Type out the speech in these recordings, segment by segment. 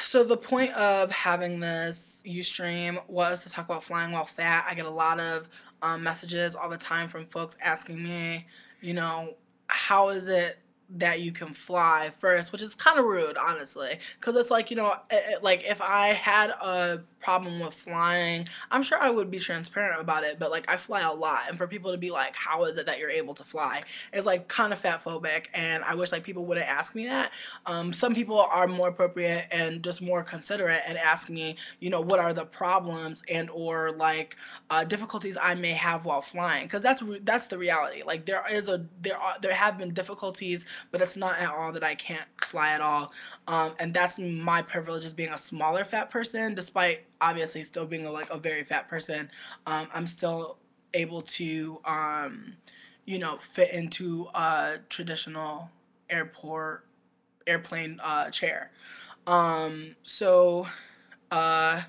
So the point of having this Ustream was to talk about flying while fat. I get a lot of messages all the time from folks asking me, you know, how is it that you can fly first, which is kind of rude, honestly, because it's like, like if I had a problem with flying, I'm sure I would be transparent about it, but like I fly a lot, and for people to be like, how is it that you're able to fly, is like kind of fat phobic, and I wish like people wouldn't ask me that. Some people are more appropriate and just more considerate and ask me, what are the problems and or like difficulties I may have while flying, because that's the reality. Like there have been difficulties, but it's not at all that I can't fly at all. And that's my privilege as being a smaller fat person, despite obviously still being like a very fat person. I'm still able to fit into a traditional airport airplane chair. Um, so, uh,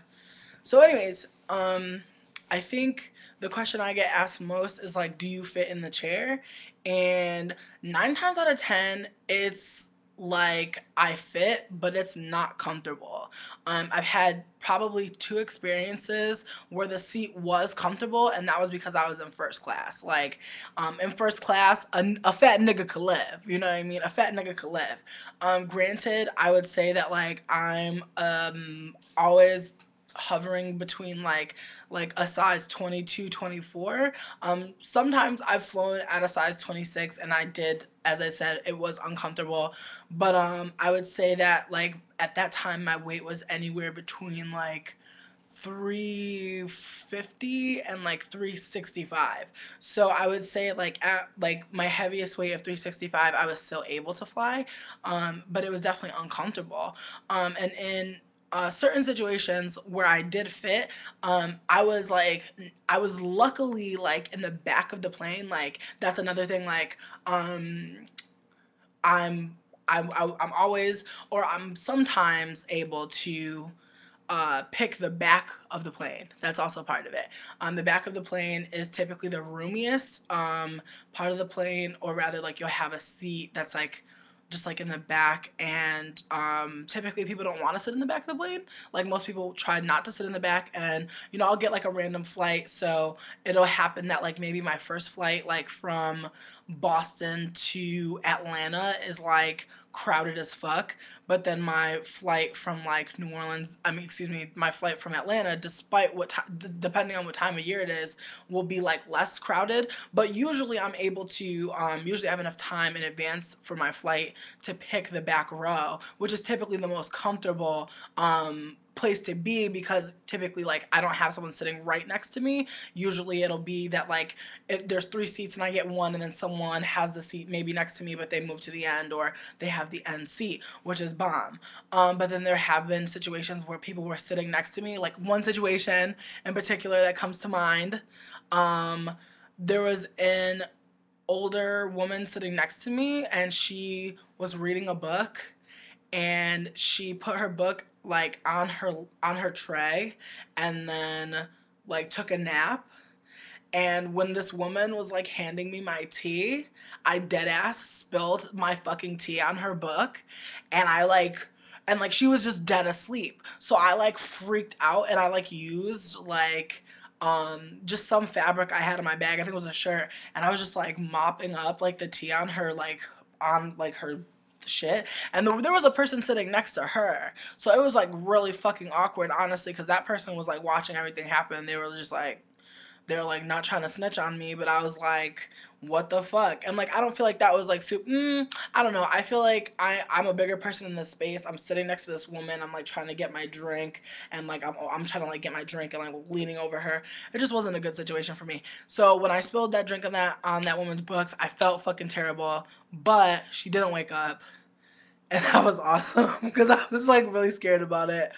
anyways, I think the question I get asked most is like, do you fit in the chair? And 9 times out of 10, it's like I fit, but it's not comfortable. I've had probably two experiences where the seat was comfortable, and that was because I was in first class. Like, in first class, a fat nigga could live. You know what I mean? A fat nigga could live. Granted, I would say that like I'm always hovering between like a size 22, 24. Sometimes I've flown at a size 26, and I did, as I said, it was uncomfortable. But I would say that like at that time my weight was anywhere between like 350 and like 365. So I would say like at like my heaviest weight of 365, I was still able to fly, but it was definitely uncomfortable. And in certain situations where I did fit, I was luckily like in the back of the plane. Like that's another thing. Like I'm I'm always, or I'm sometimes able to pick the back of the plane. That's also part of it. The back of the plane is typically the roomiest part of the plane, or rather, like you'll have a seat that's like just like in the back, and typically people don't want to sit in the back of the plane. Like most people try not to sit in the back, and I'll get like a random flight, so it'll happen that like maybe my first flight like from Boston to Atlanta is like crowded as fuck, but then my flight from like New Orleans, I mean, excuse me, my flight from Atlanta, despite depending on what time of year it is, will be like less crowded. But usually I'm able to, usually I have enough time in advance for my flight to pick the back row, which is typically the most comfortable place to be, because typically like I don't have someone sitting right next to me. Usually it'll be that like there's three seats and I get one, and then someone has the seat maybe next to me, but they move to the end, or they have the end seat, which is bomb. But then there have been situations where people were sitting next to me. Like one situation in particular that comes to mind, um, there was an older woman sitting next to me, and she was reading a book, and she put her book like on her tray, and then like took a nap. And when this woman was like handing me my tea, I dead ass spilled my fucking tea on her book, and she was just dead asleep. So I like freaked out, and I like used like just some fabric I had in my bag. I think it was a shirt, and I was just like mopping up like the tea on like her shit, and there was a person sitting next to her, so it was like really fucking awkward, honestly, because that person was like watching everything happen, and they were like not trying to snitch on me, but I was like, what the fuck? And like I don't feel like that was like super. I don't know. I feel like I'm a bigger person in this space. I'm sitting next to this woman. I'm like trying to get my drink, and like I'm trying to like get my drink, and like leaning over her. It just wasn't a good situation for me. So when I spilled that drink on that woman's books, I felt fucking terrible. But she didn't wake up, and that was awesome because I was like really scared about it.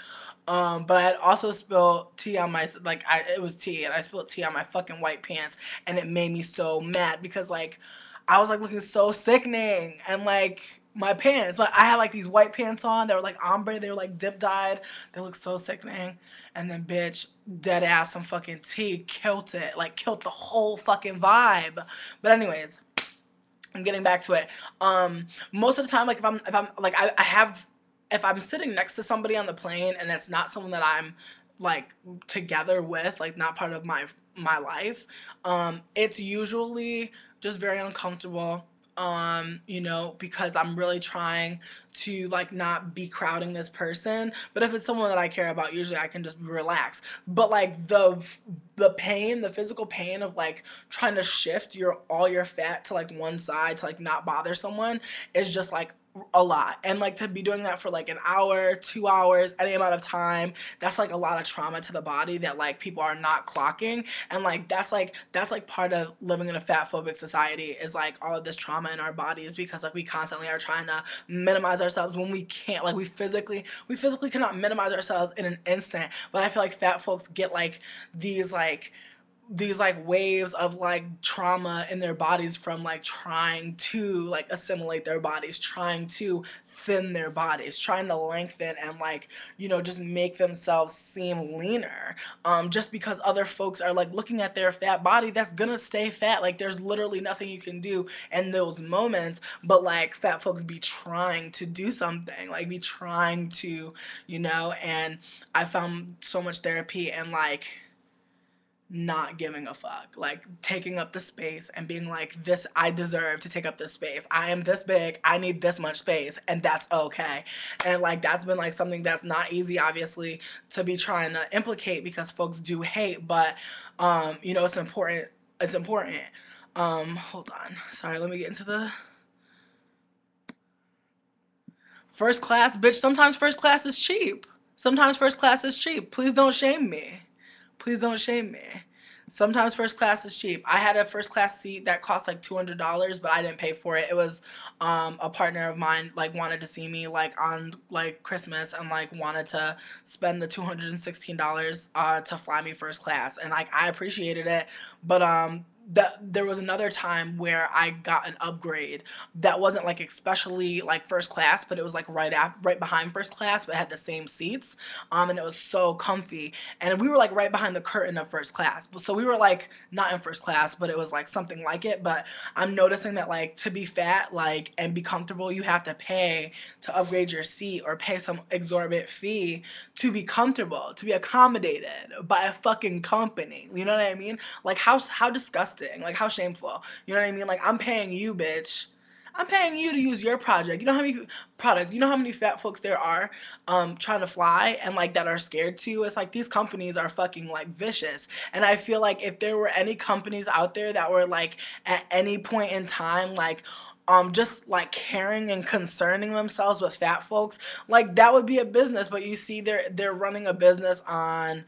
But I had also spilled tea on my it was tea, and I spilled tea on my fucking white pants, and it made me so mad because like I was like looking so sickening, and like my pants, like I had like these white pants on, they were like ombre, they were like dip dyed, they looked so sickening, and then bitch, dead ass, some fucking tea killed it, like killed the whole fucking vibe. But anyways, I'm getting back to it. Most of the time, like if I'm like I have if I'm sitting next to somebody on the plane and it's not someone that I'm like together with, like not part of my life, it's usually just very uncomfortable. You know, because I'm really trying to like not be crowding this person. But if it's someone that I care about, usually I can just relax. But like the pain, the physical pain of like trying to shift your all your fat to like one side to like not bother someone is just like a lot. And like to be doing that for like an hour, 2 hours, any amount of time, that's like a lot of trauma to the body that like people are not clocking. And like that's like part of living in a fat phobic society is like all of this trauma in our bodies because like we constantly are trying to minimize ourselves when we can't. Like we physically cannot minimize ourselves in an instant. But I feel like fat folks get like these like these like waves of like trauma in their bodies from like trying to like assimilate their bodies, trying to thin their bodies, trying to lengthen and like, you know, just make themselves seem leaner. Just because other folks are like looking at their fat body that's gonna stay fat. Like there's literally nothing you can do in those moments, but like fat folks be trying to do something, like be trying to, you know, and I found so much therapy and like not giving a fuck, like taking up the space and being like, this, I deserve to take up this space. I am this big, I need this much space, and that's okay. And like, that's been like something that's not easy, obviously, to be trying to implicate because folks do hate, but, you know, it's important. It's important. Hold on. Sorry, let me get into the first class, bitch. Sometimes first class is cheap. Sometimes first class is cheap. Please don't shame me. Please don't shame me. Sometimes first class is cheap. I had a first class seat that cost like $200, but I didn't pay for it. It was a partner of mine like wanted to see me like on like Christmas and like wanted to spend the $216 to fly me first class, and like I appreciated it, but there was another time where I got an upgrade that wasn't like especially like first class, but it was like right behind first class, but it had the same seats, and it was so comfy, and we were like right behind the curtain of first class, so we were like not in first class, but it was like something like it. But I'm noticing that like to be fat like and be comfortable, you have to pay to upgrade your seat or pay some exorbitant fee to be comfortable, to be accommodated by a fucking company. You know what I mean? Like how disgusting, like how shameful. You know what I mean? Like I'm paying you, bitch. I'm paying you to use your project. You know how many product, you know how many fat folks there are trying to fly and like that are scared to? It's like these companies are fucking like vicious. And I feel like if there were any companies out there that were like at any point in time like just like caring and concerning themselves with fat folks, like that would be a business. But you see they're running a business on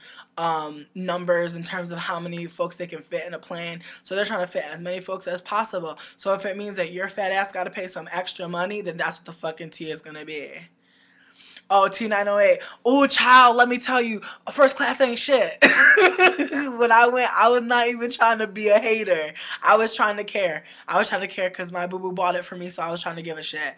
numbers in terms of how many folks they can fit in a plane, so they're trying to fit as many folks as possible. So if it means that your fat ass got to pay some extra money, then that's what the fucking tea is gonna be. Oh, T908. Oh, child, let me tell you, first class ain't shit. When I went, I was not even trying to be a hater. I was trying to care. I was trying to care because my boo boo bought it for me, so I was trying to give a shit.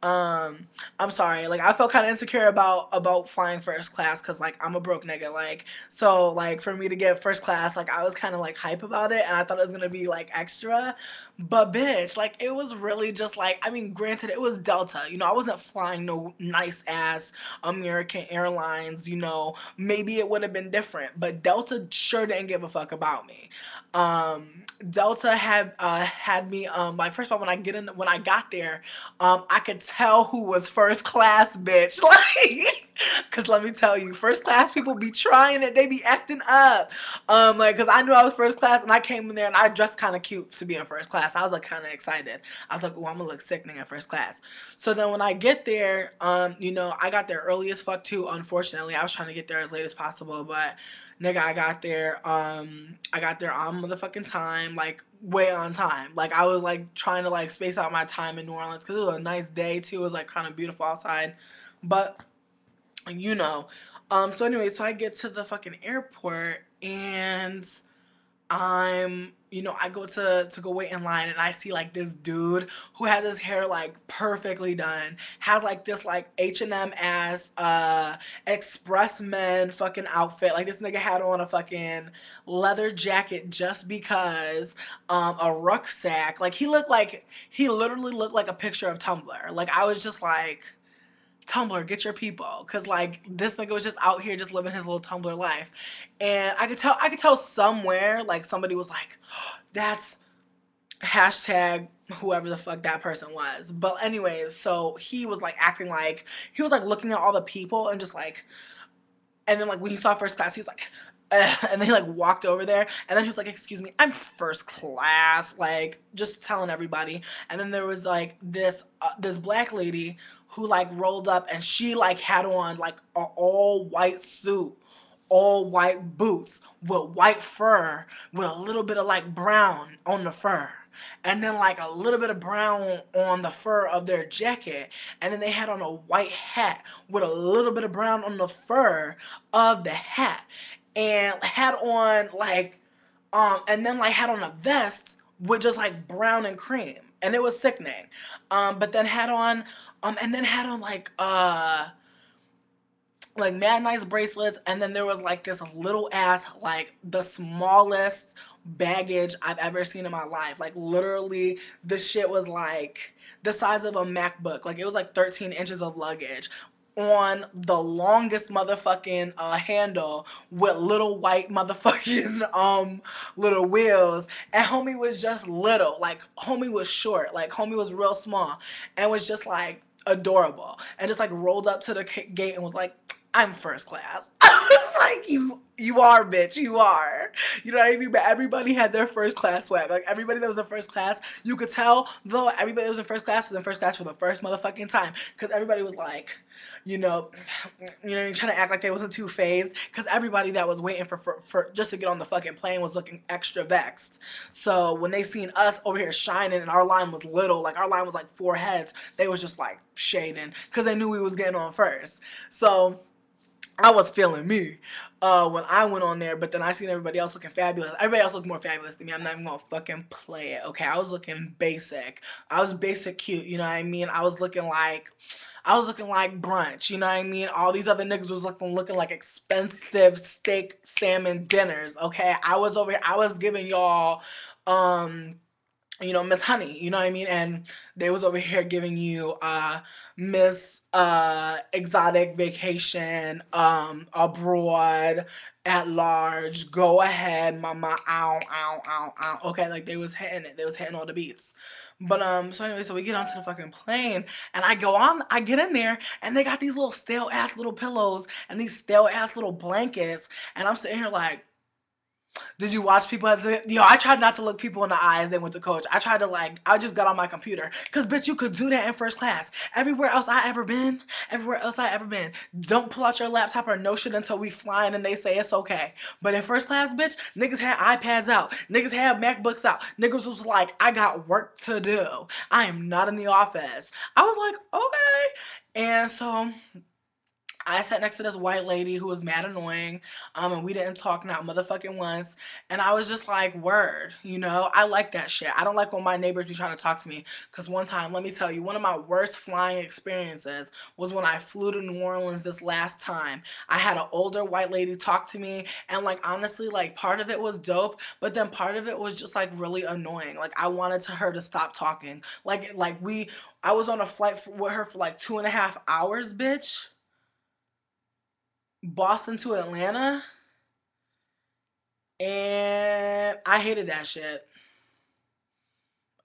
I'm sorry. Like I felt kind of insecure about flying first class because like I'm a broke nigga. Like so like for me to get first class, like I was kind of like hype about it, and I thought it was gonna be like extra. But bitch, like it was really just like, I mean, granted it was Delta. You know, I wasn't flying no nice ass American Airlines. You know, maybe it would have been different, but Delta sure didn't give a fuck about me. Delta had me like first of all when I got there, I could tell who was first class, bitch. Like, cause let me tell you, first class people be trying it. They be acting up. Like, cause I knew I was first class, and I came in there and I dressed kind of cute to be in first class. I was like kind of excited. I was like, oh, I'm gonna look sickening in first class. So then when I get there, you know, I got there early as fuck too. Unfortunately, I was trying to get there as late as possible, but nigga, I got there on motherfucking time, like way on time. Like I was like trying to like space out my time in New Orleans because it was a nice day too. It was like kind of beautiful outside, but you know, so anyway, so I get to the fucking airport and you know, I go to go wait in line, and I see like this dude who has his hair like perfectly done, has like this like H&M ass express men fucking outfit. Like this nigga had on a fucking leather jacket just because, a rucksack. Like he literally looked like a picture of Tumblr. Like I was just like, Tumblr, get your people, cause like this nigga was just out here just living his little Tumblr life, and I could tell somewhere like somebody was like, that's hashtag whoever the fuck that person was. But anyways, so he was like acting like he was like looking at all the people and just like, and then like when he saw first class, he was like, and then he like walked over there, and then he was like, "Excuse me, I'm first class," like just telling everybody. And then there was like this black lady who like rolled up, and she like had on like a all white suit, all white boots with white fur with a little bit of like brown on the fur, and then like a little bit of brown on the fur of their jacket, and then they had on a white hat with a little bit of brown on the fur of the hat, and had on like and then like had on a vest with just like brown and cream, and it was sickening. But then had on and then had on like mad nice bracelets, and then there was like this little ass, like the smallest baggage I've ever seen in my life. Like literally the shit was like the size of a MacBook. Like it was like 13 inches of luggage on the longest motherfucking handle with little white motherfucking little wheels. And homie was just little. Like homie was short. Like homie was real small and was just like adorable, and just like rolled up to the gate and was like, "I'm first class." I was like, you are, bitch, you are. You know what I mean? But everybody had their first class swag. Like everybody that was in first class, you could tell though everybody that was in first class was in first class for the first motherfucking time, because everybody was like, you know, trying to act like they wasn't too phased, because everybody that was waiting for just to get on the fucking plane was looking extra vexed. So when they seen us over here shining and our line was little, like our line was like 4 heads, they was just like shading because they knew we was getting on first. So I was feeling me when I went on there, but then I seen everybody else looking fabulous. Everybody else looked more fabulous than me. I'm not even gonna fucking play it. Okay, I was looking basic. I was basic cute. You know what I mean? I was looking like brunch. You know what I mean? All these other niggas was looking like expensive steak salmon dinners. Okay, I was over here. I was giving y'all Miss Honey, you know what I mean? And they was over here giving you Miss Exotic Vacation, Abroad, At Large, Go Ahead, Mama, ow, ow, ow, ow. Okay, like they was hitting it. They was hitting all the beats. But so anyway, so we get onto the fucking plane, and I get in there, and they got these little stale ass little pillows and these stale ass little blankets, and I'm sitting here like, did you watch people at the, I tried not to look people in the eyes. They went to coach. I tried to like, I just got on my computer. Cause bitch, you could do that in first class. Everywhere else I ever been, don't pull out your laptop or no shit until we flying and they say it's okay. But in first class, bitch, niggas had iPads out. Niggas had MacBooks out. Niggas was like, I got work to do. I am not in the office. I was like, okay. And so I sat next to this white lady who was mad annoying, and we didn't talk not motherfucking once. And I was just like, word, I like that shit. I don't like when my neighbors be trying to talk to me. Cause one time, let me tell you, one of my worst flying experiences was when I flew to New Orleans this last time. I had an older white lady talk to me, and like honestly, like part of it was dope, but then part of it was just like really annoying. Like I wanted her to stop talking. I was on a flight with her for like 2.5 hours, bitch. Boston to Atlanta, and I hated that shit.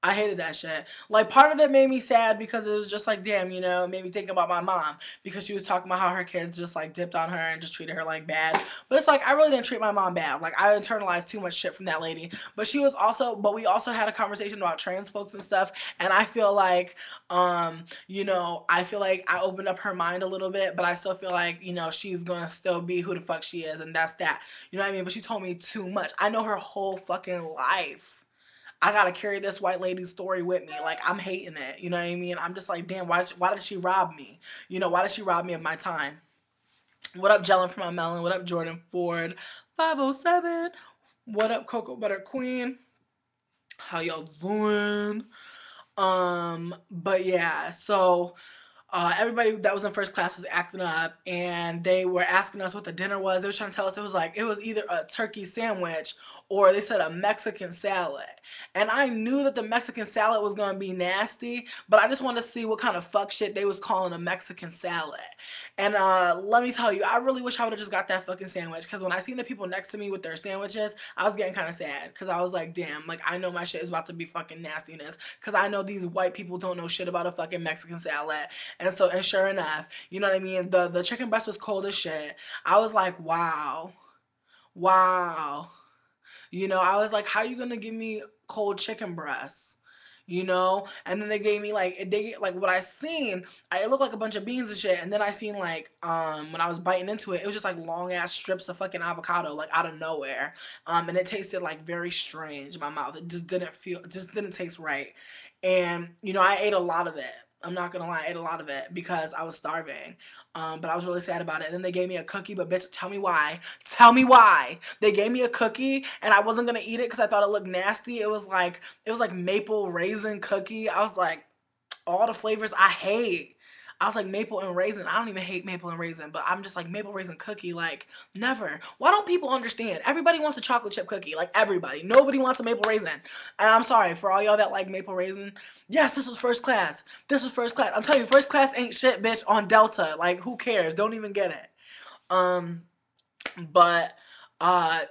I hated that shit. Like, part of it made me sad because it was just like, damn, it made me think about my mom because she was talking about how her kids just like dipped on her and just treated her like bad. But it's like, I really didn't treat my mom bad. Like, I internalized too much shit from that lady. But we also had a conversation about trans folks and stuff. And I feel like, I feel like I opened up her mind a little bit, but I still feel like, she's gonna still be who the fuck she is. And that's that. You know what I mean? But she told me too much. I know her whole fucking life. I gotta carry this white lady's story with me. Like, I'm hating it. You know what I mean? I'm just like, damn, why did she rob me? Why did she rob me of my time? What up, Jellin from my melon? What up, Jordan Ford? 507. What up, Cocoa Butter Queen? How y'all doing? But yeah, so Everybody that was in first class was acting up, and they were asking us what the dinner was. They were trying to tell us it was either a turkey sandwich or they said a Mexican salad. And I knew that the Mexican salad was gonna be nasty, but I just wanted to see what kind of fuck shit they was calling a Mexican salad. And let me tell you, I really wish I would have just got that fucking sandwich, because when I seen the people next to me with their sandwiches, I was getting kind of sad, because I was like, damn, like I know my shit is about to be fucking nastiness, because I know these white people don't know shit about a fucking Mexican salad. And so, and sure enough, you know what I mean? The chicken breast was cold as shit. I was like, wow, wow. You know, I was like, how you gonna give me cold chicken breasts? You know, and then they gave me like like what I seen. It looked like a bunch of beans and shit, and then I seen like when I was biting into it, it was just like long ass strips of fucking avocado like out of nowhere, and it tasted like very strange in my mouth. It just didn't taste right, and you know I ate a lot of it. I'm not gonna lie, I ate a lot of it because I was starving. But I was really sad about it. And then they gave me a cookie, but bitch, tell me why. Tell me why. They gave me a cookie and I wasn't gonna eat it because I thought it looked nasty. It was like maple raisin cookie. I was like, all the flavors I hate. I was like maple and raisin. I don't even hate maple and raisin, but I'm just like maple raisin cookie. Like never. Why don't people understand? Everybody wants a chocolate chip cookie. Like everybody. Nobody wants a maple raisin. And I'm sorry for all y'all that like maple raisin. Yes, this was first class. This was first class. I'm telling you, first class ain't shit, bitch. On Delta. Like who cares? Don't even get it. Um, but uh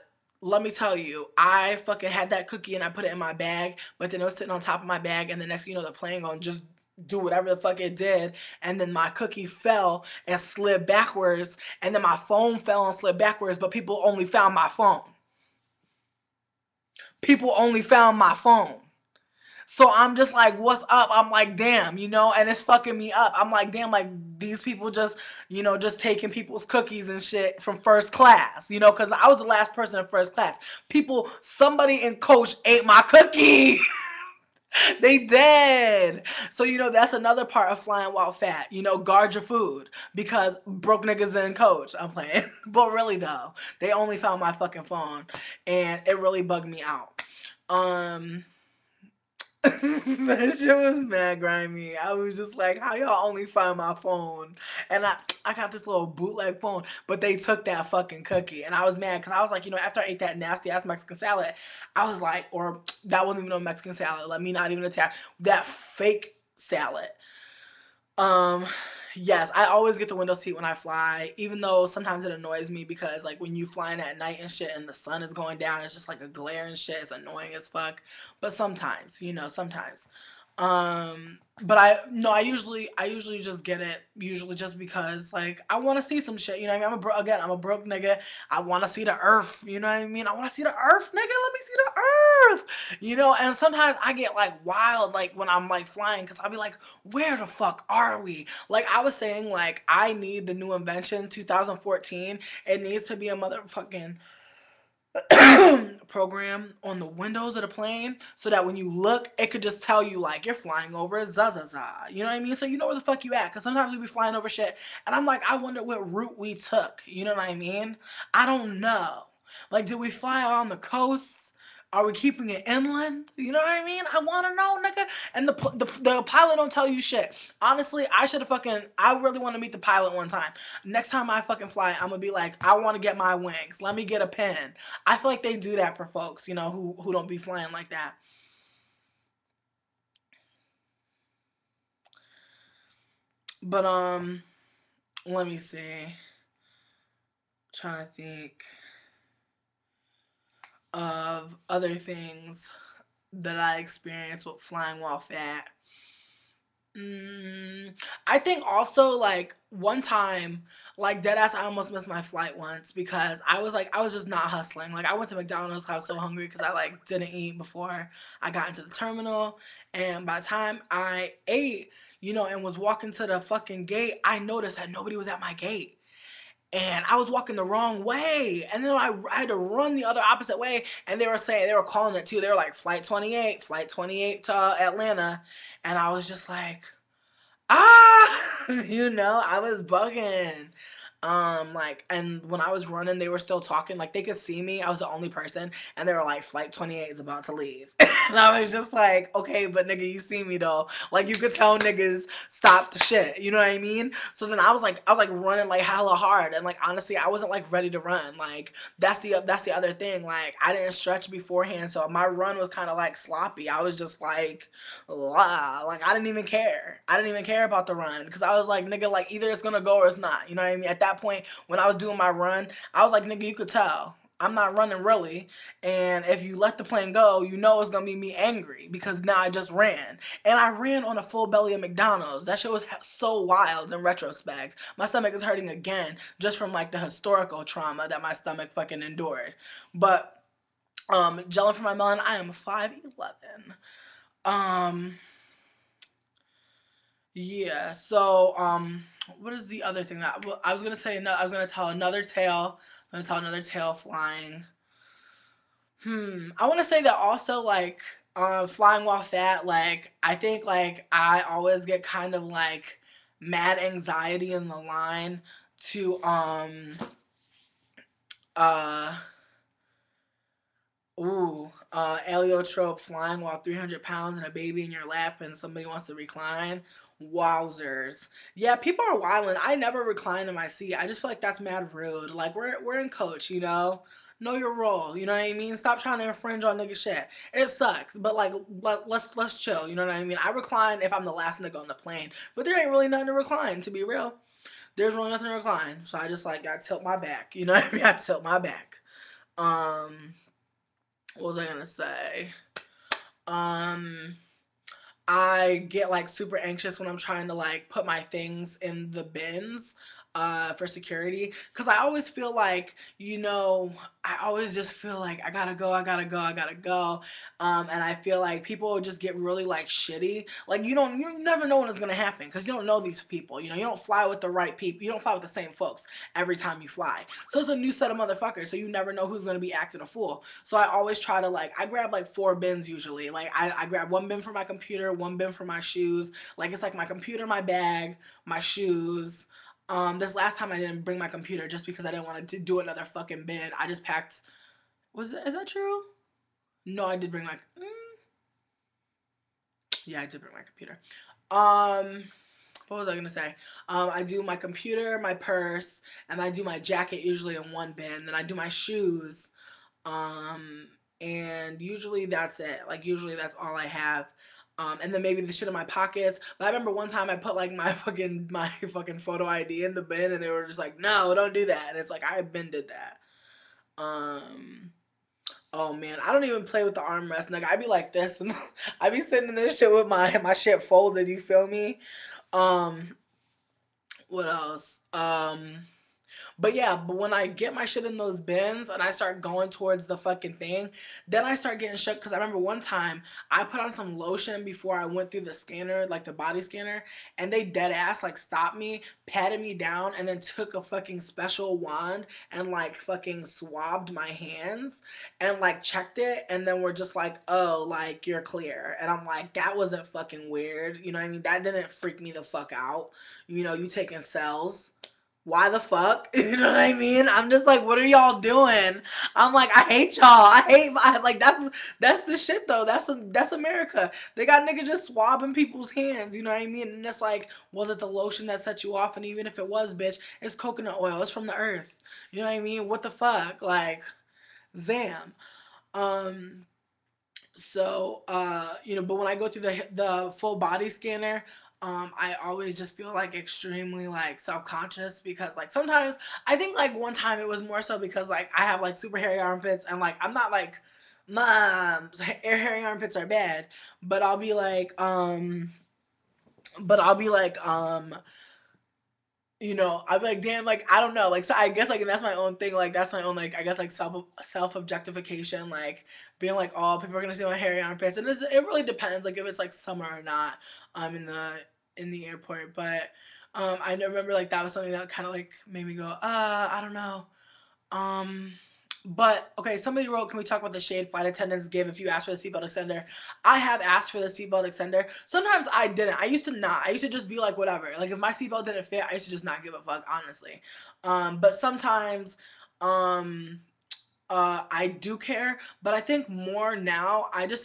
let me tell you, I fucking had that cookie and I put it in my bag, but then it was sitting on top of my bag, and the next thing you know, the plane gonna just do whatever the fuck it did, and then my cookie fell and slid backwards, and then my phone fell and slid backwards, but people only found my phone. People only found my phone. So I'm just like, what's up? I'm like, damn, you know, and it's fucking me up. I'm like, damn, like these people just, you know, just taking people's cookies and shit from first class, you know, because I was the last person in first class. Somebody in coach ate my cookie. They did. So, you know, that's another part of flying while fat. You know, guard your food because broke niggas in coach. I'm playing. But really, though, they only found my fucking phone and it really bugged me out. Um, that shit was mad grimy. I was just like, how y'all only find my phone? And I got this little bootleg phone, but they took that fucking cookie. And I was mad because I was like, you know, after I ate that nasty ass Mexican salad, I was like, or that wasn't even a Mexican salad. Let me not even attack that fake salad. Um, yes, I always get the window seat when I fly, even though sometimes it annoys me because like when you flying at night and shit and the sun is going down, it's just like a glare and shit. It's annoying as fuck. But sometimes, you know, sometimes. But I usually just get it usually just because like I want to see some shit. You know what I mean? I'm a broke nigga. I want to see the earth. You know what I mean? I want to see the earth, nigga. Let me see the earth. You know, and sometimes I get like wild like when I'm like flying because I'll be like, where the fuck are we? Like I was saying, like I need the new invention 2014. It needs to be a motherfucking program on the windows of the plane so that when you look, it could just tell you like you're flying over Zazaza. You know what I mean? So you know where the fuck you at. Cause sometimes we be flying over shit and I'm like, I wonder what route we took. You know what I mean? I don't know. Like, did we fly on the coast? Are we keeping it inland? You know what I mean? I want to know, nigga. And the pilot don't tell you shit. Honestly, I really want to meet the pilot one time. Next time I fucking fly, I'm gonna be like, I want to get my wings. Let me get a pen. I feel like they do that for folks, you know, who don't be flying like that. But let me see. Trying to think of other things that I experienced with flying while fat. Mm, I think also like one time, like deadass, I almost missed my flight once because I was just not hustling. Like I went to McDonald's 'cause I was so hungry because I like didn't eat before I got into the terminal, and by the time I ate, you know, and was walking to the fucking gate, I noticed that nobody was at my gate. And I was walking the wrong way. And then I had to run the other opposite way. And they were calling it too. They were like, flight 28 to Atlanta. And I was just like, ah, you know, I was bugging. Like, and when I was running, they were still talking. Like, they could see me. I was the only person, and they were like, "Flight 28 is about to leave," and I was just like, "Okay, but nigga, you see me though. Like, you could tell niggas stop the shit. You know what I mean?" So then I was like running like hella hard, and like honestly, I wasn't like ready to run. Like, that's the other thing. Like, I didn't stretch beforehand, so my run was kind of like sloppy. I was just like, like I didn't even care. I didn't even care about the run because I was like, nigga, like either it's gonna go or it's not. You know what I mean? At that point, when I was doing my run, I was like, nigga, you could tell. I'm not running really, and if you let the plane go, you know it's gonna be me angry because now I just ran, and I ran on a full belly of McDonald's. That shit was so wild in retrospect. My stomach is hurting again just from like the historical trauma that my stomach fucking endured. But gelling for my melon, I am 5'11". Um, yeah. So, what is the other thing that well, I was gonna say? No, I was gonna tell another tale. I'm gonna tell another tale flying. I want to say that also like flying while fat. Like I think like I always get kind of like mad anxiety in the line to uh Aliotrope flying while 300 pounds and a baby in your lap and somebody wants to recline. Wowzers. Yeah, people are wilding. I never recline in my seat. I just feel like that's mad rude. Like we're in coach, you know? Know your role, you know what I mean? Stop trying to infringe on nigga shit. It sucks, but like let's chill, you know what I mean? I recline if I'm the last nigga on the plane, but there ain't really nothing to recline, to be real. There's really nothing to recline, so I just like gotta tilt my back, you know what I mean? I tilt my back. Um, what was I gonna say? Um, I get like super anxious when I'm trying to like put my things in the bins for security because I always feel like, you know, I always just feel like I gotta go, I gotta go, I gotta go. And I feel like people just get really like shitty. Like you never know when it's gonna happen because you don't know these people. You know, you don't fly with the right people. You don't fly with the same folks every time you fly. So it's a new set of motherfuckers. So you never know who's gonna be acting a fool. So I always try to like I grab like 4 bins usually. Like I grab 1 bin for my computer, 1 bin for my shoes. Like it's like my computer, my bag, my shoes. This last time I didn't bring my computer just because I didn't want to do another fucking bin. I just packed. Is that true? No, I did bring my. Yeah, I did bring my computer. Um, what was I gonna say? I do my computer, my purse, and I do my jacket usually in 1 bin. Then I do my shoes. Um, and usually that's it. Like usually that's all I have. And then maybe the shit in my pockets. But I remember one time I put like my fucking photo ID in the bin, and they were just like, "No, don't do that." And it's like I been did that. Um, oh man, I don't even play with the armrest. Like I be like this, and I be sitting in this shit with my shit folded. You feel me? Um, what else? But yeah, but when I get my shit in those bins and I start going towards the fucking thing, then I start getting shook because I remember one time I put on some lotion before I went through the scanner, like the body scanner, and they dead ass like stopped me, patted me down, and then took a fucking special wand and like fucking swabbed my hands and like checked it, and then we're just like, oh, like you're clear. And I'm like, that wasn't fucking weird. You know what I mean? That didn't freak me the fuck out. You know, you taking cells, why the fuck? You know what I mean? I'm just like, what are y'all doing? I'm like, I hate y'all. Like that's the shit though. That's America. They got niggas just swabbing people's hands. You know what I mean? And it's like, was it the lotion that set you off? And even if it was, bitch, it's coconut oil. It's from the earth. You know what I mean? What the fuck? Like, zam. Um, you know, but when I go through the full body scanner, I always just feel like extremely like self-conscious because like sometimes I think like one time it was more so because like I have like super hairy armpits and like I'm not like my hairy armpits are bad, but I'll be like you know, I'm like, damn, like I don't know, like so I guess like and that's my own thing, like that's my own like I guess like self objectification, like being like, oh, people are gonna see my hairy armpits, and it really depends, like if it's like summer or not, in the airport, but I remember like that was something that kind of like made me go, I don't know, um, But okay, somebody wrote, "Can we talk about the shade flight attendants give if you ask for the seatbelt extender?" I have asked for the seatbelt extender. Sometimes I didn't. I used to not. I used to just be like, whatever. Like if my seatbelt didn't fit, I used to just not give a fuck, honestly. But sometimes, um, I do care, but I think more now. I just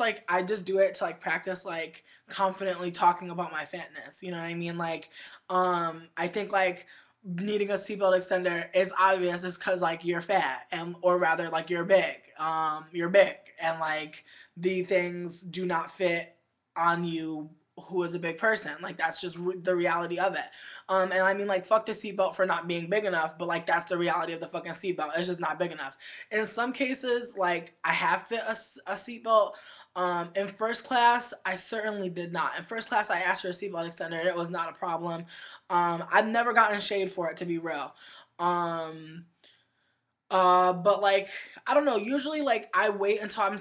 do it to like practice like confidently talking about my fatness. You know what I mean? Like, I think like needing a seatbelt extender is obvious. It's because like you're fat and or rather like you're big and like the things do not fit on you who is a big person. Like that's just the reality of it. And I mean like fuck the seatbelt for not being big enough, but like that's the reality of the fucking seatbelt. It's just not big enough. In some cases, like I have fit a seatbelt. In first class, I certainly did not. In first class, I asked for a seatbelt extender, and it was not a problem. I've never gotten shade for it, to be real. Um, but like I don't know. Usually, like I wait until I'm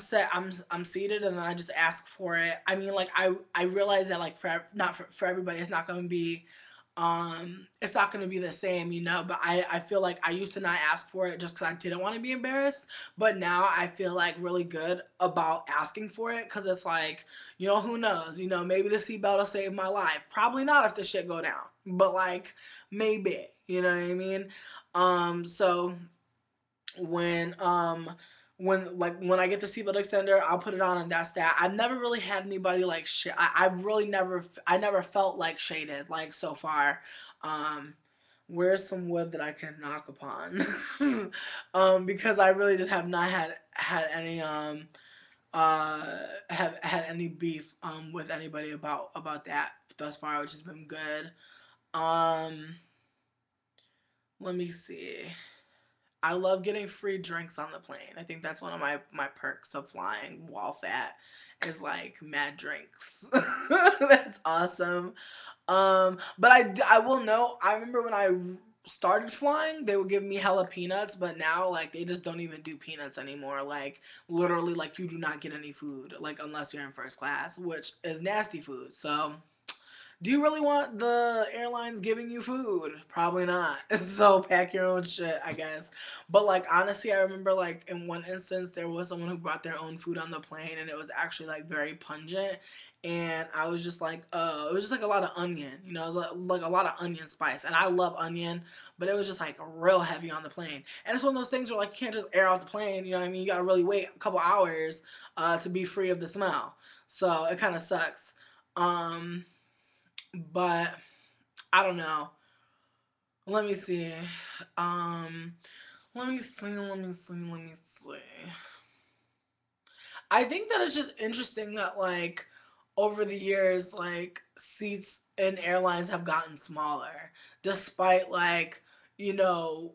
seated, and then I just ask for it. I mean, like I realize that like not for everybody, it's not gonna be the same, you know. But I feel like I used to not ask for it just because I didn't want to be embarrassed. But now I feel like really good about asking for it because it's like you know who knows, you know maybe the seatbelt will save my life. Probably not if the shit go down, but like maybe, you know what I mean. So when when I get the seatbelt extender, I'll put it on and that's that. I've never really had anybody like I really never felt like shaded like so far. Um, where's some wood that I can knock upon? Because I really just have not had any have had any beef with anybody about that thus far, which has been good. Um, let me see. I love getting free drinks on the plane. I think that's one of my perks of flying while fat is like mad drinks. That's awesome. But I will know. I remember when I started flying, they would give me hella peanuts, but now like they just don't even do peanuts anymore. Like literally, like you do not get any food like unless you're in first class, which is nasty food. So do you really want the airlines giving you food? Probably not. So pack your own shit, I guess. But like honestly, I remember like in one instance there was someone who brought their own food on the plane and it was actually like very pungent. And I was just like, it was just like a lot of onion, you know, it was like a lot of onion spice. And I love onion, but it was just like real heavy on the plane. And it's one of those things where like you can't just air out the plane, you know what I mean? You gotta really wait a couple hours to be free of the smell. So it kind of sucks. Um, but I don't know. Let me see. Um, let me see. Let me see. Let me see. I think that it's just interesting that like over the years, like seats in airlines have gotten smaller, despite like you know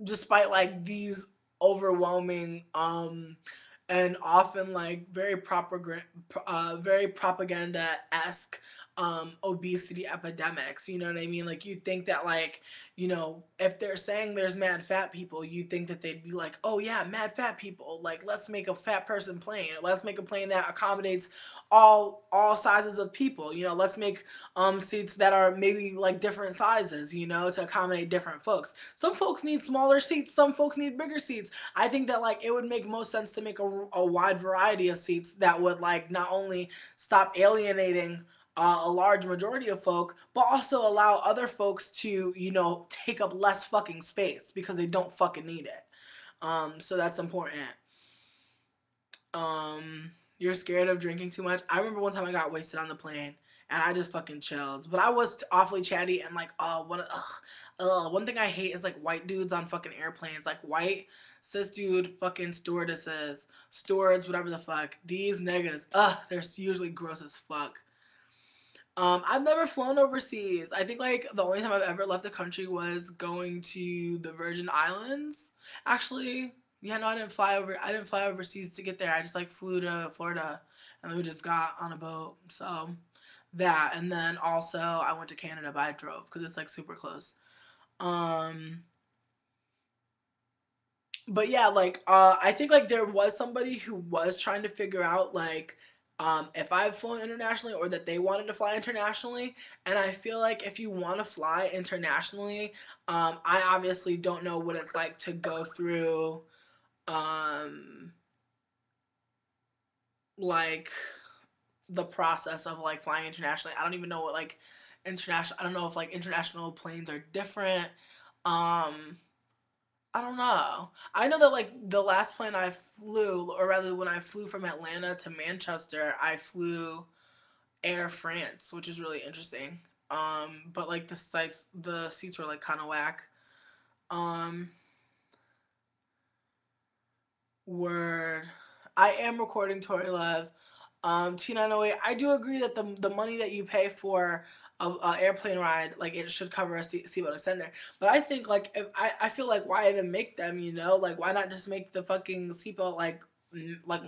despite like these overwhelming and often like very propaganda esque obesity epidemics. You know what I mean? Like you think that like if they're saying there's mad fat people, you think that they'd be like, oh yeah, mad fat people. Like let's make a fat person plane. Let's make a plane that accommodates all sizes of people. You know, let's make seats that are maybe like different sizes, you know, to accommodate different folks. Some folks need smaller seats, some folks need bigger seats. I think that like it would make most sense to make a wide variety of seats that would like not only stop alienating a large majority of folk, but also allow other folks to, you know, take up less fucking space because they don't fucking need it. So that's important. You're scared of drinking too much. I remember one time I got wasted on the plane and I just fucking chilled. But I was awfully chatty and like, oh, one thing I hate is like white dudes on fucking airplanes, like white cis dude fucking stewardesses, stewards, whatever the fuck. These niggas, they're usually gross as fuck. I've never flown overseas. I think like the only time I've ever left the country was going to the Virgin Islands. Actually, yeah, no, I didn't fly over. I didn't fly overseas to get there. I just like flew to Florida, and we just got on a boat. So that, and then also I went to Canada, but I drove because it's like super close. Um, but yeah, like I think like there was somebody who was trying to figure out like if I've flown internationally or that they wanted to fly internationally. And I feel like if you want to fly internationally, I obviously don't know what it's like to go through. um like the process of like flying internationally. I don't even know what like international. I don't know if like international planes are different. Um, I don't know. I know that like the last plane I flew, or rather when I flew from Atlanta to Manchester, I flew Air France, which is really interesting. But like the seats were like kind of whack. Um, Word. I am recording Tori Love. T908. I do agree that the money that you pay for a airplane ride, like it should cover a seatbelt extender. But I think like if I feel like why even make them? You know, like why not just make the fucking seatbelt like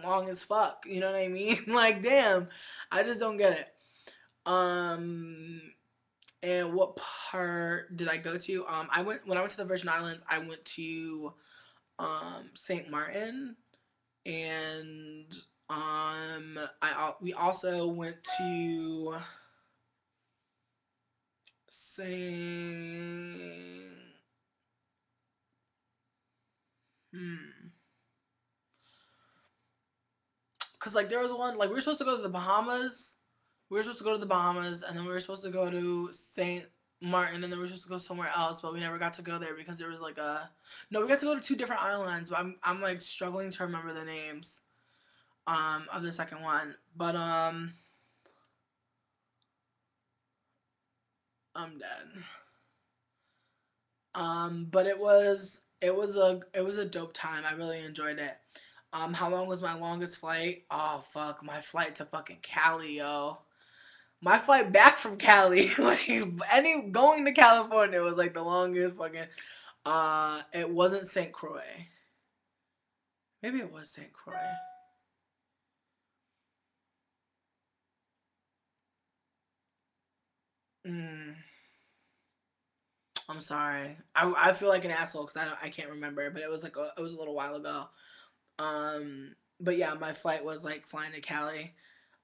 long as fuck? You know what I mean? Like damn, I just don't get it. Um, and what part did I go to? I went when I went to the Virgin Islands. I went to Saint Martin and we also went to Saint hmm because like there was one like we were supposed to go to the Bahamas. We were supposed to go to the Bahamas and then we were supposed to go to Saint Martin and then we were supposed to go somewhere else, but we never got to go there because there was like a no, we got to go to two different islands, but I'm like struggling to remember the names of the second one. But I'm dead. But it was a dope time. I really enjoyed it. How long was my longest flight? Oh fuck, my flight to fucking Cali, yo. My flight back from Cali, like any going to California was like the longest fucking. It wasn't St. Croix. Maybe it was St. Croix. Mm, I'm sorry. I feel like an asshole because I can't remember, but it was a little while ago. But yeah, my flight was like flying to Cali.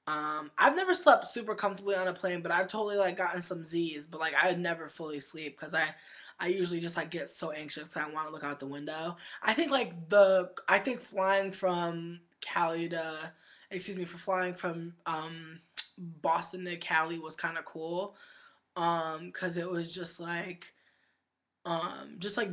I've never slept super comfortably on a plane, but I've totally like gotten some Z's. But like I never fully sleep because I usually just like get so anxious because I want to look out the window. I think flying from Cali to excuse me for flying from Boston to Cali was kind of cool. Because it was just like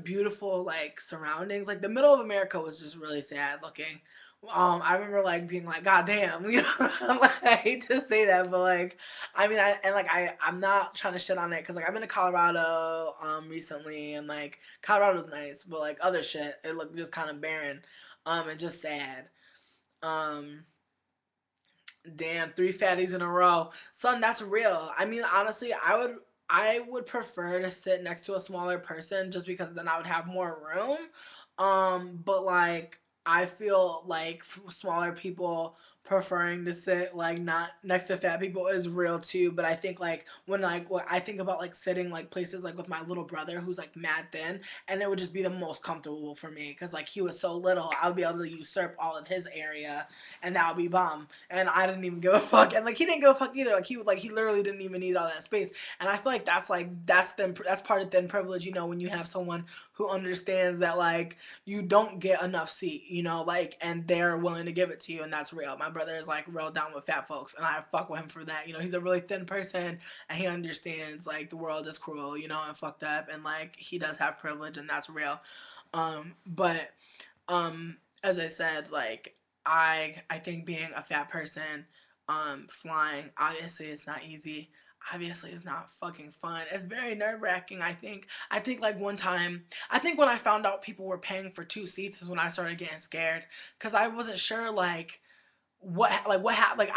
beautiful like surroundings. Like the middle of America was just really sad looking. I remember like being like, God damn, you know, like, I hate to say that, but like, I mean, I'm not trying to shit on it because like I've been to Colorado recently and like Colorado's nice, but like other shit, it looked just kind of barren, and just sad. Um, Damn, three fatties in a row. Son, that's real. I mean, honestly, I would prefer to sit next to a smaller person just because then I would have more room. But like I feel like smaller people preferring to sit like not next to fat people is real too. But I think like when like what I think about like sitting like places like with my little brother who's like mad thin, and it would just be the most comfortable for me because like he was so little, I would be able to usurp all of his area, and that would be bomb. And I didn't even give a fuck, and like he didn't give a fuck either. Like he literally didn't even need all that space. And I feel like that's part of thin privilege. You know, when you have someone who understands that like you don't get enough seat, you know, like and they're willing to give it to you, and that's real. My brother is like real down with fat folks, and I fuck with him for that. You know, he's a really thin person, and he understands like the world is cruel, you know, and fucked up, and like he does have privilege, and that's real. But as I said, like I think being a fat person, flying obviously it's not easy. Obviously it's not fucking fun. It's very nerve wracking. I think like one time I think when I found out people were paying for two seats is when I started getting scared because I wasn't sure what happened. Like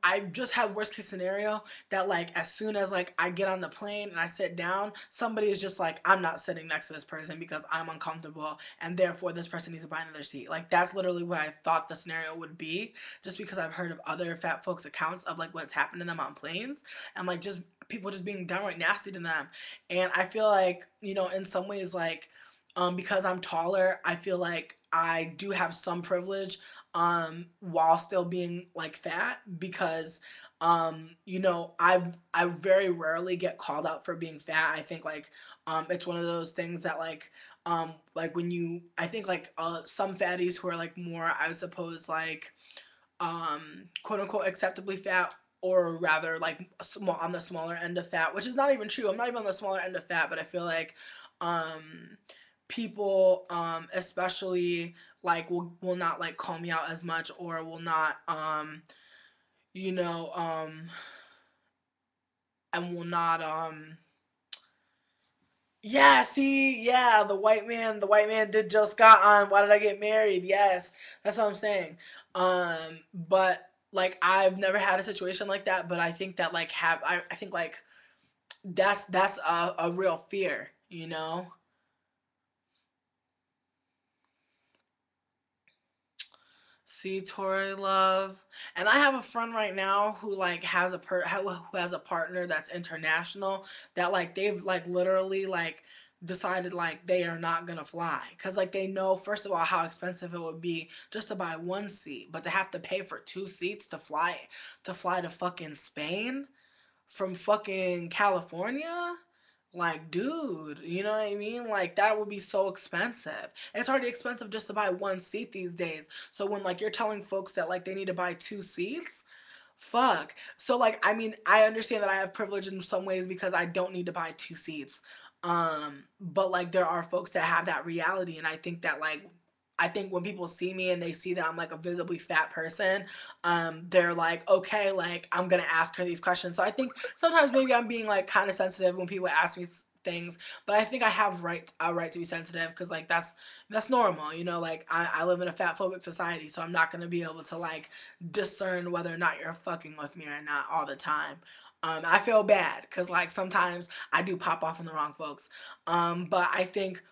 I just had worst case scenario that like as soon as like I get on the plane and I sit down, somebody is just like, I'm not sitting next to this person because I'm uncomfortable and therefore this person needs to buy another seat. Like that's literally what I thought the scenario would be, just because I've heard of other fat folks accounts of like what's happened to them on planes, and like just people just being downright nasty to them. And I feel like, you know, in some ways like because I'm taller, I feel like I do have some privilege while still being like fat because you know, I very rarely get called out for being fat. I think like It's one of those things that like when you, I think like some fatties who are like more, I would suppose like quote unquote acceptably fat, or rather like small, on the smaller end of fat, which is not even true. I'm not even on the smaller end of fat, but I feel like um people especially like will not like call me out as much, or will not you know and will not yeah, see, yeah, the white man did just got on Why Did I Get Married? Yes, that's what I'm saying. But like I've never had a situation like that, but I think that like I think like that's a real fear, you know? See, Tori Love, and I have a friend right now who like has who has a partner that's international, that like they've like literally like decided like they are not gonna fly because like they know first of all how expensive it would be just to buy one seat, but to have to pay for two seats to fly to fucking Spain from fucking California. Like, dude, you know what I mean? Like, that would be so expensive. It's already expensive just to buy one seat these days. So when like you're telling folks that like they need to buy two seats, fuck. So like, I mean, I understand that I have privilege in some ways because I don't need to buy two seats. But like there are folks that have that reality, and I think that like I think when people see me and they see that I'm like a visibly fat person, they're like, okay, like I'm gonna ask her these questions. So I think sometimes maybe I'm being like kind of sensitive when people ask me things, but I think I have a right to be sensitive because like that's normal, you know. Like I live in a fat phobic society, so I'm not gonna be able to like discern whether or not you're fucking with me or not all the time. I feel bad because like sometimes I do pop off on the wrong folks. But I think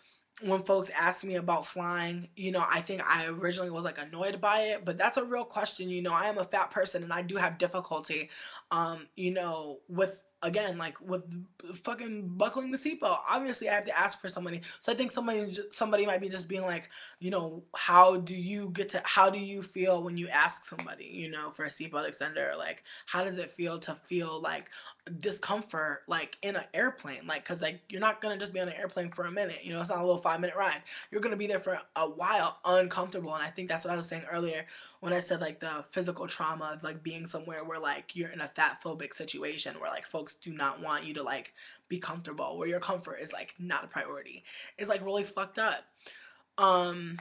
when folks ask me about flying, you know, I think I originally was like annoyed by it, but that's a real question. You know, I am a fat person and I do have difficulty, you know, with again like with fucking buckling the seatbelt. Obviously, I have to ask for somebody. So I think somebody might be just being like, you know, how do you feel when you ask somebody, you know, for a seatbelt extender? Like, how does it feel to feel like discomfort like in an airplane, like because like you're not gonna just be on an airplane for a minute, you know, it's not a little 5 minute ride, you're gonna be there for a while uncomfortable. And I think that's what I was saying earlier when I said like the physical trauma of like being somewhere where like you're in a fat phobic situation where like folks do not want you to like be comfortable, where your comfort is like not a priority. It's like really fucked up. um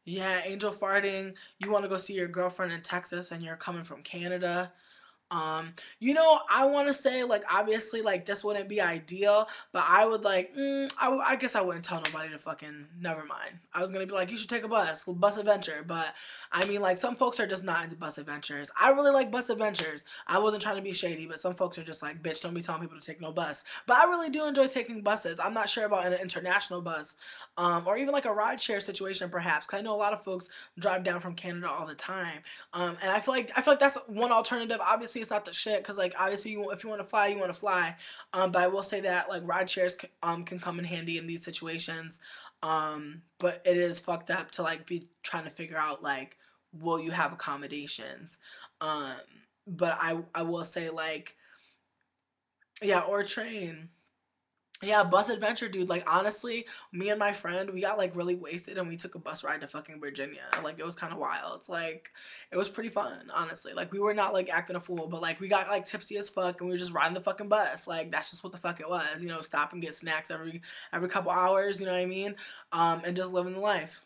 yeah, angel farting, you want to go see your girlfriend in Texas and you're coming from Canada. You know, I want to say like obviously like this wouldn't be ideal, but I would like I guess I wouldn't tell nobody to fucking never mind. I was gonna be like you should take a bus adventure, but I mean like some folks are just not into bus adventures. I really like bus adventures. I wasn't trying to be shady, but some folks are just like bitch, don't be telling people to take no bus. But I really do enjoy taking buses. I'm not sure about an international bus, or even like a ride share situation perhaps. Cause I know a lot of folks drive down from Canada all the time. And I feel like that's one alternative. Obviously, it's not the shit because like obviously if you want to fly, you want to fly. But I will say that like ride shares can come in handy in these situations. But it is fucked up to like be trying to figure out like will you have accommodations. Um, but I will say like yeah, or train. Yeah, bus adventure, dude. Like honestly, me and my friend, we got like really wasted and we took a bus ride to fucking Virginia. Like it was kind of wild. Like it was pretty fun, honestly. Like we were not like acting a fool, but like we got like tipsy as fuck and we were just riding the fucking bus. Like that's just what the fuck it was. You know, stop and get snacks every couple hours. You know what I mean? And just living the life.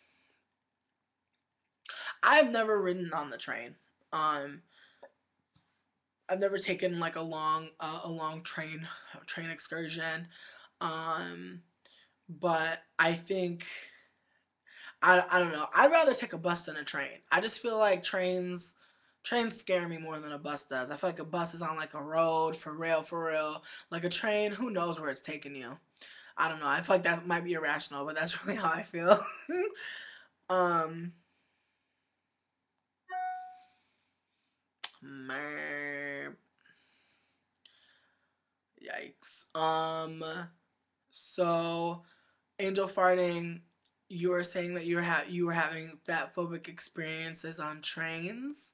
I've never ridden on the train. Um, I've never taken like a long train excursion. Um, but I think I don't know. I'd rather take a bus than a train. I just feel like trains scare me more than a bus does. I feel like a bus is on like a road for real, for real. Like a train, who knows where it's taking you? I don't know. I feel like that might be irrational, but that's really how I feel. um, mer- Yikes. So angel farting. You were saying that you were having fat phobic experiences on trains.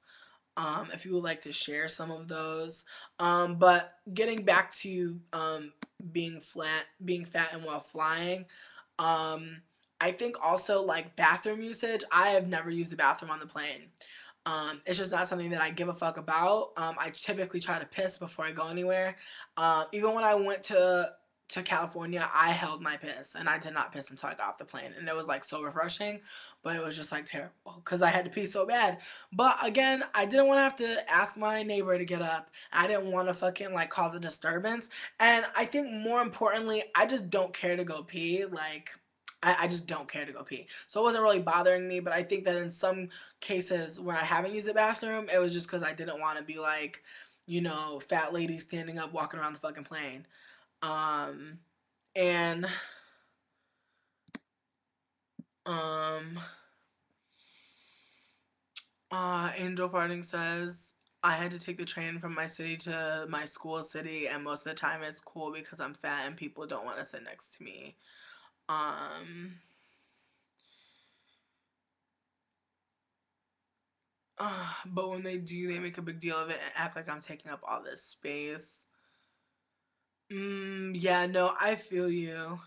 if you would like to share some of those. But getting back to being fat and while flying, um, I think also like bathroom usage. I have never used the bathroom on the plane. It's just not something that I give a fuck about. I typically try to piss before I go anywhere. Even when I went to California, I held my piss and I did not piss until I got off the plane, and it was like so refreshing, but it was just like terrible because I had to pee so bad. But again, I didn't want to have to ask my neighbor to get up. I didn't want to fucking like cause a disturbance, and I think more importantly, I just don't care to go pee. Like I just don't care to go pee. So it wasn't really bothering me, but I think that in some cases where I haven't used the bathroom, it was just because I didn't want to be like, fat lady standing up walking around the fucking plane. Um, and um, Angel Farting says I had to take the train from my city to my school city, and most of the time it's cool because I'm fat and people don't want to sit next to me. Um, but when they do, they make a big deal of it and act like I'm taking up all this space. Yeah, no, I feel you.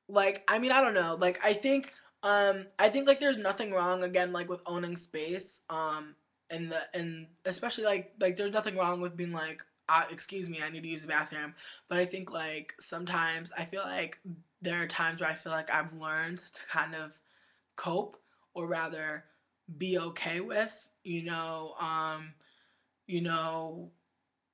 Like, I mean, I don't know. Like, I think like there's nothing wrong again, like with owning space. And especially like there's nothing wrong with being like, excuse me, I need to use the bathroom. But I think like sometimes I feel like there are times where I feel like I've learned to kind of cope, or rather be okay with, you know,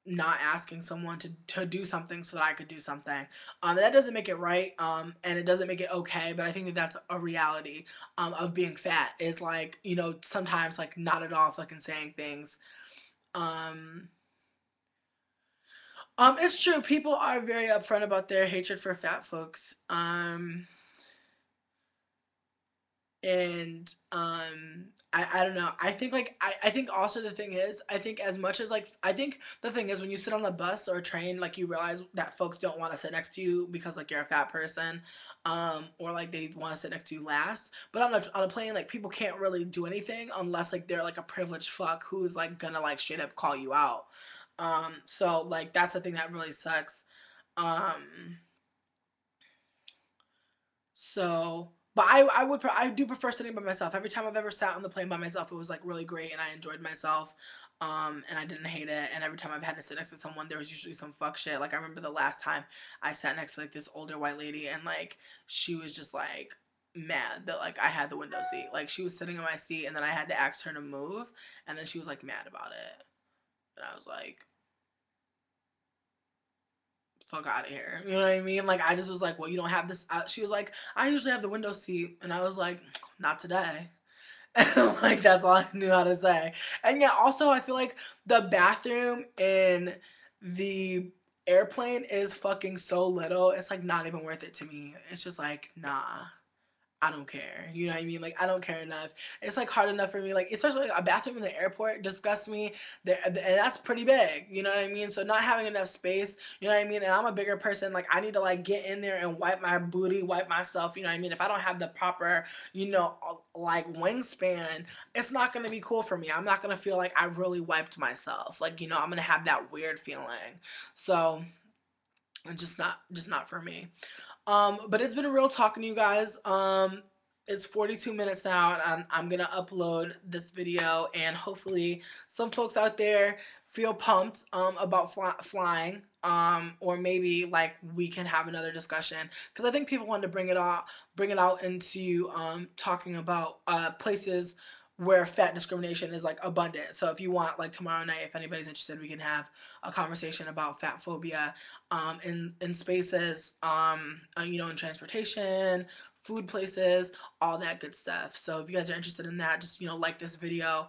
not asking someone to do something so that I could do something. That doesn't make it right, and it doesn't make it okay, but I think that that's a reality of being fat, is like, sometimes like not at all fucking saying things. Um, it's true. People are very upfront about their hatred for fat folks. And I don't know, I think like I think also the thing is, I think as much as like, I think the thing is when you sit on a bus or a train, like you realize that folks don't want to sit next to you because like you're a fat person, or like they want to sit next to you last. But on a plane, like people can't really do anything unless like they're like a privileged fuck who's like gonna like straight up call you out. So like that's the thing that really sucks. um So, but I do prefer sitting by myself. Every time I've ever sat on the plane by myself, it was like really great and I enjoyed myself. And I didn't hate it. And every time I've had to sit next to someone, there was usually some fuck shit. Like I remember the last time I sat next to like this older white lady, and like she was just like mad that like I had the window seat. Like she was sitting in my seat and then I had to ask her to move, and then she was like mad about it. And I was like, fuck out of here. You know what I mean? Like I just was like, well, you don't have this. She was like, I usually have the window seat, and I was like, not today. And like that's all I knew how to say. And yeah, also I feel like the bathroom in the airplane is fucking so little. It's like not even worth it to me. It's just like, nah. I don't care. You know what I mean? Like I don't care enough. It's like hard enough for me. Like especially like, a bathroom in the airport disgusts me. And that's pretty big. You know what I mean? So not having enough space. You know what I mean? And I'm a bigger person. Like I need to like get in there and wipe my booty, wipe myself. You know what I mean? If I don't have the proper, like wingspan, it's not gonna be cool for me. I'm not gonna feel like I really wiped myself. Like I'm gonna have that weird feeling. So it's just not for me. But it's been a real talking to you guys. It's 42 minutes now, and I'm gonna upload this video, and hopefully some folks out there feel pumped about flying. Or maybe like we can have another discussion, because I think people want to bring it out into talking about places where fat discrimination is like abundant. So if you want, like tomorrow night, if anybody's interested, we can have a conversation about fat phobia in spaces, in transportation, food places, all that good stuff. So if you guys are interested in that, just like this video,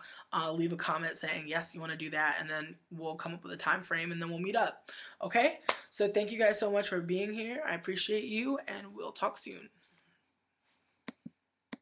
leave a comment saying yes, you want to do that, and then we'll come up with a time frame, and then we'll meet up. Okay? So thank you guys so much for being here. I appreciate you, and we'll talk soon.